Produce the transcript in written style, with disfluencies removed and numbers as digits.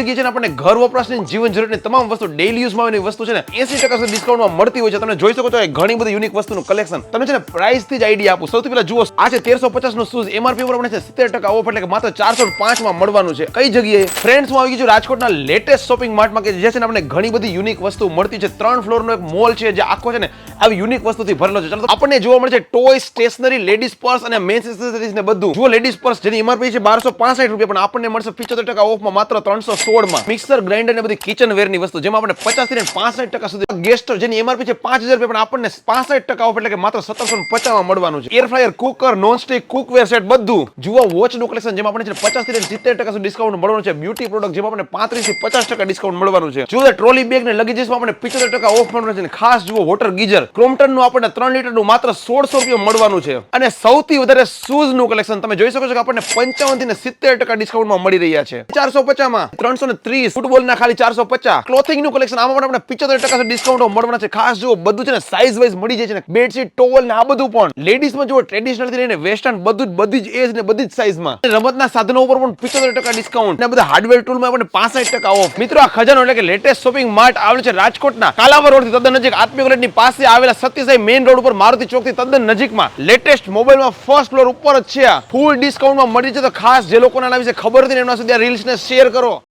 જગ્યાએ છે ને આપણને ઘર વપરાશની જીવન જરૂરિયાતની તમામ વસ્તુ ડેઈલી યુઝમાં આવેલી વસ્તુ છે ને 80% સુધી ડિસ્કાઉન્ટમાં મળતી હોય છે. તમે જોઈ શકો છો ઘણી બધી યુનિક વસ્તુનું કલેક્શન. તમે છે ને પ્રાઇસ થી જ આઈડિયા આપો. સૌથી પહેલા જુઓ, આ છે 1350 નું શૂઝ, એમઆરપી પર આપણે છે 70% ઓફ, એટલે કે માત્ર 405 માં મળવાનું છે. કઈ જગ્યાએ? ફ્રેન્ડ્સમાં આવી ગયું છે રાજકોટના લેટેસ્ટ શોપિંગ માર્ટમાં, કે જે છે ને આપણે ઘણી બધી યુનિક વસ્તુ મળતી છે. 3 ફ્લોરનો એક મોલ છે જે આખો છે ને આવી યુનિક વસ્તુથી ભરેલો છે. ચાલો આપણને જોવા મળે છે ટોય, સ્ટેશનરી, લેડીઝ પર્સ અને મેન્સ એસેસરીઝ ને બધું. જુઓ, લેડીઝ પર્સ જેની એમઆરપી છે 1265 રૂપિયા, પણ આપણને મળશે 75% ઓફમાં માત્ર 316 માં. મિક્સર, ગ્રાઇન્ડર ને બધી કિચન વેર ની વસ્તુ જેમાં આપણે 50 થી 65% સુધી. ગેસ સ્ટોવ જેની એમઆરપી છે 5000 રૂપિયા, પણ આપણને 65% ઓફ, એટલે કે માત્ર 1750 માં મળવાનું છે. Air fryer, cooker, nonstick cookware set બધું. જુઓ, વોચ નું કલેક્શન જેમાં આપણે 50 થી 70% સુધી ડિસ્કાઉન્ટ મળવાનું છે. બ્યુટી પ્રોડક્ટ જેમાં આપણે 35 થી 50% ડિસ્કાઉન્ટ મળવાનું છે. જુઓ, ટ્રોલી બેગ ને લગેજીસમાં આપણે 75% ઓફ મળવાનું છે. ખાસ જુઓ, વોટર ગીઝર ક્રોમ્પટન નું આપણને 3 લીટર નું માત્ર 1600 રૂપિયા મળવાનું છે. અને સૌથી વધારે શૂઝ નું કલેક્શન તમે જોઈ શકો છો કે આપણને 55 થી 70% ડિસ્કાઉન્ટમાં મળી રહ્યા છે. 450 માં 330, ફૂટબોલ ના ખાલી 450. ક્લોથિંગ નું કલેક્શન આમાં પણ આપણે 75% ડિસ્કાઉન્ટ મળવાના છે. ખાસ જુઓ, બધું છે ને સાઇઝ વાઇઝ મળી જાય છે ને, બેડશીટ, ટોવલ ને આ બધું પણ. લેડીઝ માં જુઓ, ટ્રેડિશનલ થી લઈને વેસ્ટર્ન બધું, બધી જ એજ ને બધી જ સાઇઝ માં. રમતના સાધનો ઉપર પણ 75% ડિસ્કાઉન્ટ, અને બધા હાર્ડવેર ટૂલ માં પણ 65% ઓફ. મિત્રો, આ ખજાનો એટલે કે લેટેસ્ટ શોપિંગ માર્ટ આવેલું છે રાજકોટના કાલાવડ રોડ થી તદ્દન નજીક, આત્મીય કોલેજ ની પાસે આવેલા સત્યસાઈ મેઇન રોડ ઉપર મારુતિ ચોક થી તદ્દન નજીકમાં. લેટેસ્ટ મોબાઈલમાં ફર્સ્ટ ફ્લોર ઉપર જ છે. ફૂલ ડિસ્કાઉન્ટમાં મળી છે. તો ખાસ જે લોકોને આના વિશે ખબર નથી એમના સુધી આ રીલ્સ ને શેર કરો.